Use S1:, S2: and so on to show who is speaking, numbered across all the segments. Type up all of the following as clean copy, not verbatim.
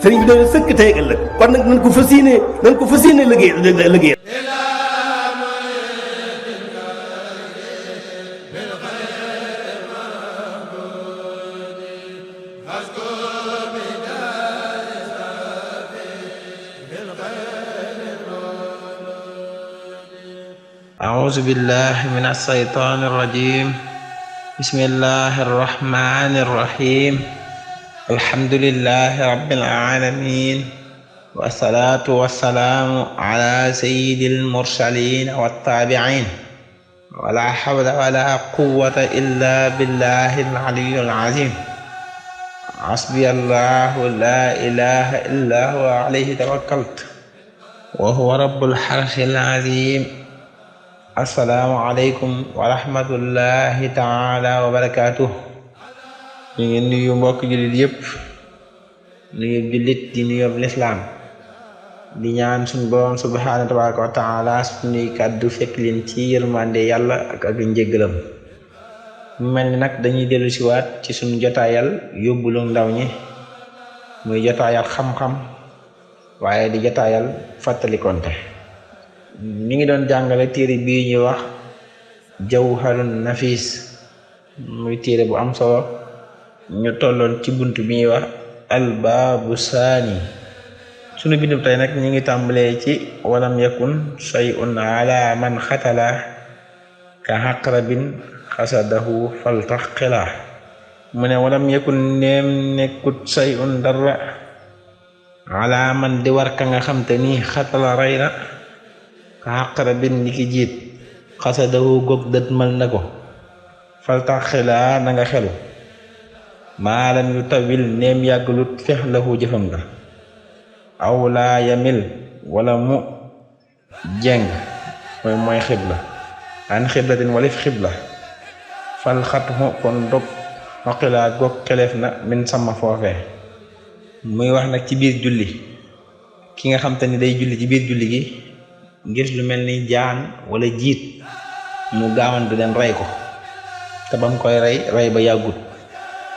S1: sëriñ bi doon sëkk tey ak ëllëg kon nag nañ ko fas yéene liggéey
S2: أعوذ بالله من الشيطان الرجيم بسم الله الرحمن الرحيم الحمد لله رب العالمين والصلاة والسلام على سيد المرسلين والتابعين ولا حول ولا قوة إلا بالله العلي العظيم حسبي الله لا إله إلا هو عليه توكلت وهو رب العرش العظيم asalaamaaleykum wa rahmatullahi taala wa barakaatuh. ñu ngi nuyu mbokk jullit yëpp nuyu jullit di nuyu lislaam di ñaan suñu borom subhaanahu tabaraka wa taala suñuy kàddu fekk leen ci yërmande yàlla ak njéggalam. mu mel ni nag dañuy dellu si waat ci suñu jotaayal yóbbulu ndaw ñi muy jotaayal xam-xam waaye di jotaayal fàttalikonte. ñu ngi doon jàngale téere bii ñuy wax jawharun nafis muy téere bu am solo ñu tolloon ci bunt bi ñuy wax albaabu saani. sunu bindub tey nag ñu ngi tàmbalee ci walam yakun shay'un ala man xatala ka xaqrabin xasadahu faltaxila. mu ne walam yakun neem nekkut shay'un dara ala man di war ka nga xam te ni xatala rey na xaqara bin ni ki jiit xasadahu gog dëtmal na ko faltaxilaa na nga xelu maalam yu tawil neem yàggalut fex lahu jëfam nga aw laa yamil wala mu jeng mooy xibla an xiblatin walif xibla fal xatxu kon dog xoqilaa gog xeleef na min sama foofe. muy wax nag ci biir julli ki nga xam te ni day julli ci biir julli gi gis lu mel ni jaan wala jiit mu gaawantu leen rey ko te bam koy rey ba yàggut.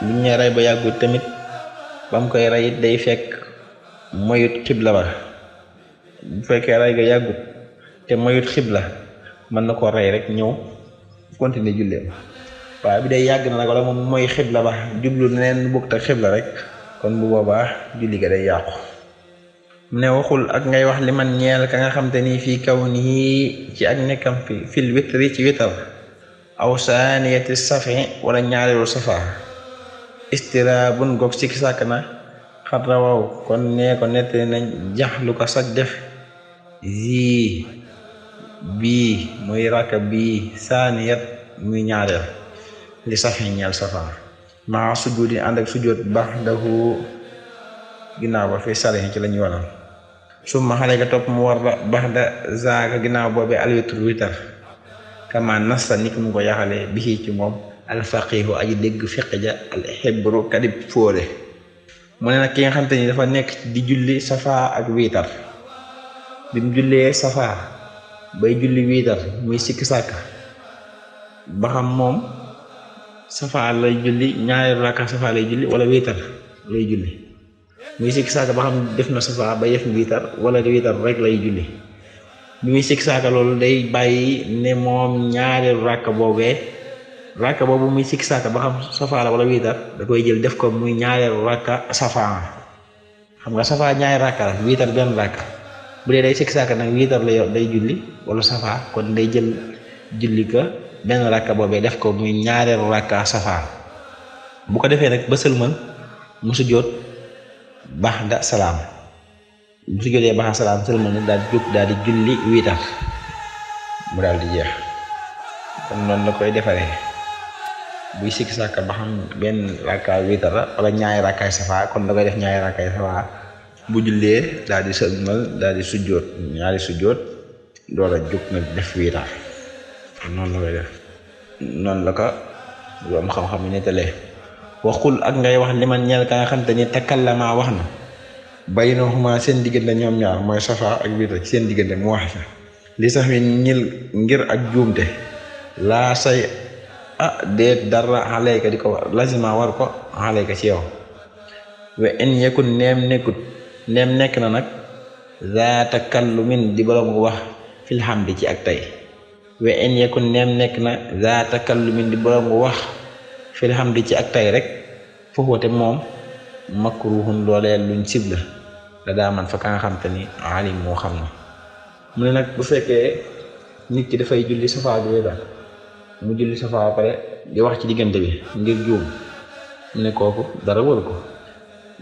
S2: bu ñu nee rey ba yàggut tamit bam koy rey it day fekk moyut xibla ba. bu fekkee rey ga yàggut te moyut xibla mën na ko rey rek ñëw continuer julleem. waaye bi day yàgg na nag wala moom mooy xibla ba jublu neen bukk ak xibla rek kon bu boobaa julli ga day yàqu. mu ne waxul ak ngay wax li man ñeel ka nga xam te ni fii kaw nii ci ak nekkam fi fil witri ci witar aw saaniyati safi wala ñaareelu safa istira bun goog sikki sàkk na xat rawaw kon nee ko nettali nañ jax lu ko sag def bii muy ràkka bii saaniyat muy ñaareel li safi ñeel safa maa sujudi ànd ak sujjóot baxdahu ginnaaw ba fi salihi ci lañu wanal summa xale ka topp mu war la baxda zaaka ginnaaw boobee alwitru witar kama nasta ni mu ko yaxale bi ci moom alfaqihu aji dégg fiq ja alxibru kadib fóore. mu ne nag ki nga xam te ni dafa nekk di julli safa ak witar bi mu jullee safa bay julli witar muy sikki sàkka ba xam moom safa lay julli ñaari rakka safa lay julli wala witar lay julli. muy sikki saaka ba xam def na safa ba yef wiitar wala wiitar rek lay julli. bi muy sikki saaka loolu day bàyyi ne moom ñaareelu ràkka boobu muy sikki saaka ba xam safa la wala wiitar da koy jël def ko muy ñaareelu ràkka safa. xam nga safa ñaari ràkka la wiitar benn ràkka bu dee day sikki saaka nag wiitar day julli wala safa kon day jël julli ka benn ràkka boobee def ko muy ñaareelu ràkka safa. bu ko defee nag ba sëlmal mu sujjóot baxda salaam bu su jotee baxda salaam sëlmal nag daal di jóg daal di julli wiitar mu daal di jeex. kon noonu la koy defaree buy sikki sàkka ba xam benn rakkaay wiitar la wala ñaari rakkaay safa kon da koy def ñaari rakkaay safa bu jullee daal di sëlmal daal di sujjóot ñaari sujjóot door a jóg nag def wiitar. kon noonu la koy def noonu la ko lu am xam-xam yi nettalee. waxul ak ngay wax li man ñeel ka nga xam te ni takallama wax na baynahuma seen diggante ñoom ñaar mooy safa ak wiitar ci seen diggante mu wax li sax mi ngir ak juumte laa say déet dara xaleeka di ko war lazima war ko xaleeka ci yow we in yakun neem nekkut ndem nekk na nag za takallumin di borom wax fil hamdi ci ak tey we en yakun ndem nekk na za takallumin di borom wax fil hamdi ci ak tey rek foofu te moom makruhun loolee luñ sib la daa man fa ka nga xam te ni alim moo xam na mu ne nag bu fekkee nit ki dafay julli safa bi daal mu julli safa pare di wax ci diggante bi ngir juum mu ne kooku dara waru ko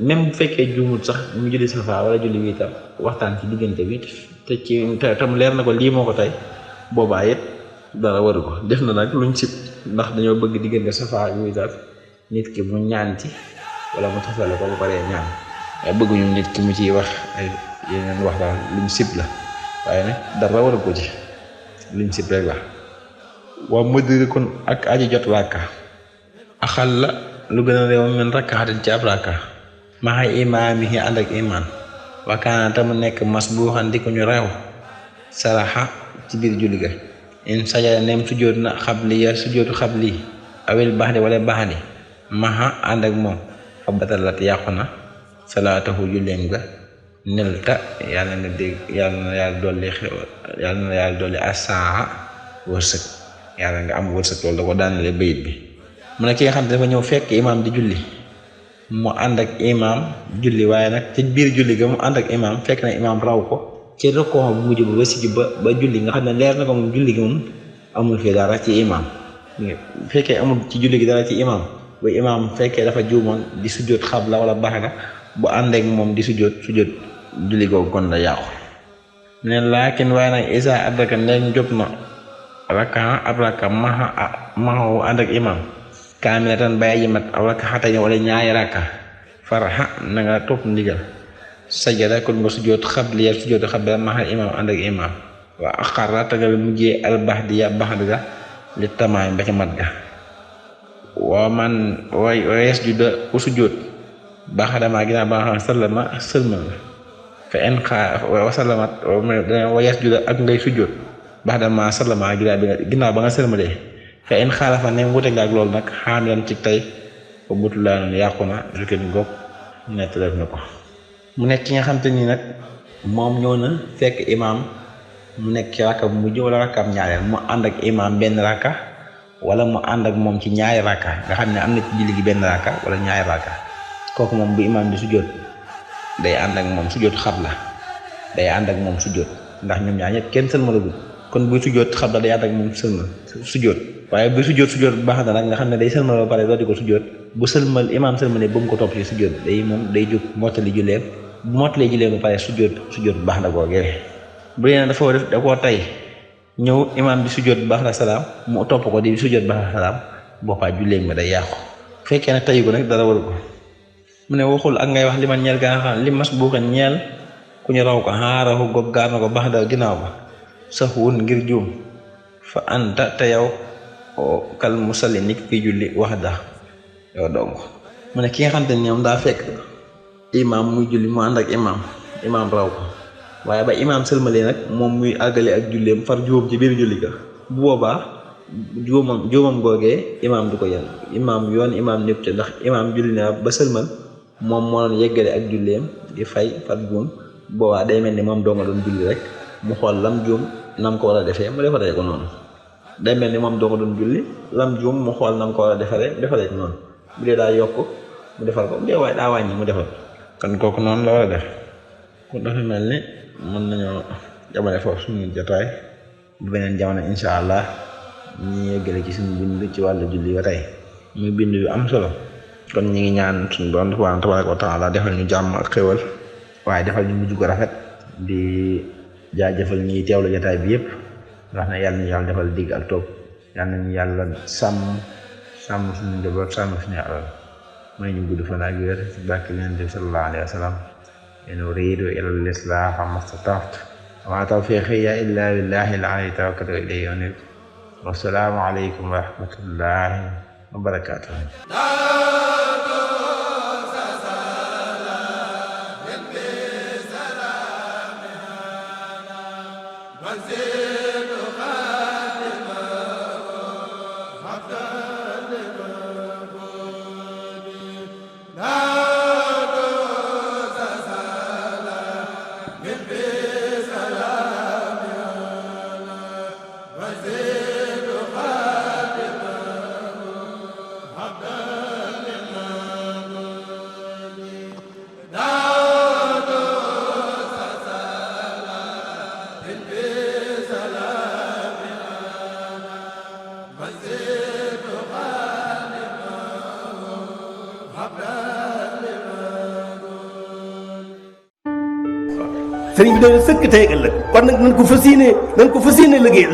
S2: même bu fekkee juumul sax mu julli safa wala julli wi tam waxtaan ci diggante bi te ci tam leer na ko lii moo ko tey boobaa it dara waru ko def na nag luñ sib ndax dañoo bëgg diggante safa bi tam nit ki mu ñaan ci wala mu tasale ko ba paree ñaan waaye bëgguñu nit ki mu ciy wax ay yeneen wax daal luñ sib la waaye nag dara waru ko ci luñ sib rek la waa mudrikun ak aji jot rakka axal la lu gën a réew men rakkaatin ci ab rakka maxay imaamihi ànd ak imaan wakaana tamu nekk mas buuxan di ko ñu reew saraxa ci biir julli ga in sajada nem sujjóot na xabli ya sujjóotu xabli awil baxdi wala baxdi maxa ànd ak moom fa batalat yàqu na salaatahu julleem ga nelta yàlla nga dégg yàlla na yàlla dolli asaa wërsëg yàlla nga am wërsëg loolu da ko daanale bayit bi mu ne ki nga xam ne dafa ñëw fekk imaam di julli mu ànd ak imaam julli waaye nag ci biir julli ga mu ànd ak imaam fekk na imaam raw ko ci rukoo bu mujj ba sigi ba julli nga xam ne leer na ko moom julli gi moom amul fi dara ci imaam fekkee amul ci julli gi dara ci imaam ba imaam fekkee dafa juumoon di sujjóot xabla wala baxda bu ànd ak moom di sujjóot julli googu kon la yàqu ne laakin waaye nag isa adraka ndeen jot na rakka ab rakka maxawu ànd ak imaam kaamilatan bàyyi mat aw rakka xatay wala ñaari rakka faraxa na nga topp ndigal sajada kon nga sujjóot xabliya sujjóotu xabla maxal imaam ànd ak imaam waa axarra te nga mujjee al baxdiya baxd ga li tamaam ba ca mat ga waa man wayees juda ku sujjóot baxdama ginnaaw ba nga xam sallama sëlmal la fa en xaa wasalamat wayees juda ak ngay sujjóot baxdama sallama ginnaaw ba nga sëlmalee fa en xaalafa ne wute nga ak loolu nag xaamilan ci tey ba butu laa noonu yàqu na lukken goog nett def na ko mu nekk ki nga xam te nii nag moom ñëw na fekk imaam mu nekk ci rakka bu mujj wala rakkaam ñaareel mu ànd ak imaam benn rakka wala mu ànd ak moom ci ñaari rakka nga xam ne am na ci julli gi benn rakka wala ñaari rakka kooku moom bu imaam di sujjóot day ànd ak moom sujjóot xabla day ànd ak moom sujjóot ndax ñoom ñaar ñëpp kenn sëlmalagul kon buy sujjóot xabla day ànd ak moom sëlmal sujjóot waaye buy sujjóot baax na nag nga xam ne day sëlmal ba pare doo di ko sujjóot bu sëlmal imaam sëlmalee ba mu ko topp ci sujjóot day jóg mottali julleem bu mottalee julleem ba pare sujjóot baax na googee bu dee dafa def da koo tey ñëw imaam bi sujjóot baax na salaam mu topp ko di sujjóot baax na salaam boppaa julleem ba day yàqu fekkee ne tayu ko nag dara waru ko mu ne waxul ak ngay wax li man ñeel gaa nga xam li mas buuxan ñeel ku ñu raw ko xaaraxu goog gaar na ko baax da ginnaaw ba sax wun ngir juum fa anta te yow kal musalli nit ki julli wax da yow dong mu ne ki nga xam te ne ñoom daa fekk imaam muy julli mu ànd ak imaam raw ko waaye ba imaam sëlmalee nag moom muy àggale ak julleem far juum ci biir julli ga bu boobaa juumam googee imaam du ko yenn imaam ñëpp ca ndax imaam julli na ba sëlmal moom moo doon yeggale ak julleem di fay far juum boobaa day mel ni moom doo nga doon julli rek mu xool lam juum nam ko war a defee mu defaree ko noonu day mel ni moom doo nga doon julli lam juum mu xool nam ko war a defaree ko noonu bu dee daa yokk mu defal ko bu dee waaye daa wàññi mu defal kon kooku noonu la war a def kon dafa mel ni mën nañoo jamane foofu suñu jotaay bu beneen jamono insha allah ñi yeggale ci suñu bind ci wàllu julli ba tey muy bind yu am solo kon ñi ngi ñaan suñu doon tabaaraka wa taala defal ñu jàmm ak xéwal waaye defal ñu mujj gu rafet di jaajëfal ñi teewlu jotaay bi yëpp wax na yàlla ñu yàlla defal digg ak toog yàlla nañu yàlla sàmm suñu njaboot sàmm suñu alal may ñu gudd fan ak wér ci barke Yonent bi sallallahu alayhi wa sallam in uriidu illa al-islaaha mastata'tu wa ma tawfiiqi illa billahi alayhi tawakkaltu wa ilayhi unib wa salaamu alaykum wa rahmatullahi wa barakaatuh
S1: sëriñ bi doon sëkk tey ëllëg kon nag nañ ko fas yéene liggéey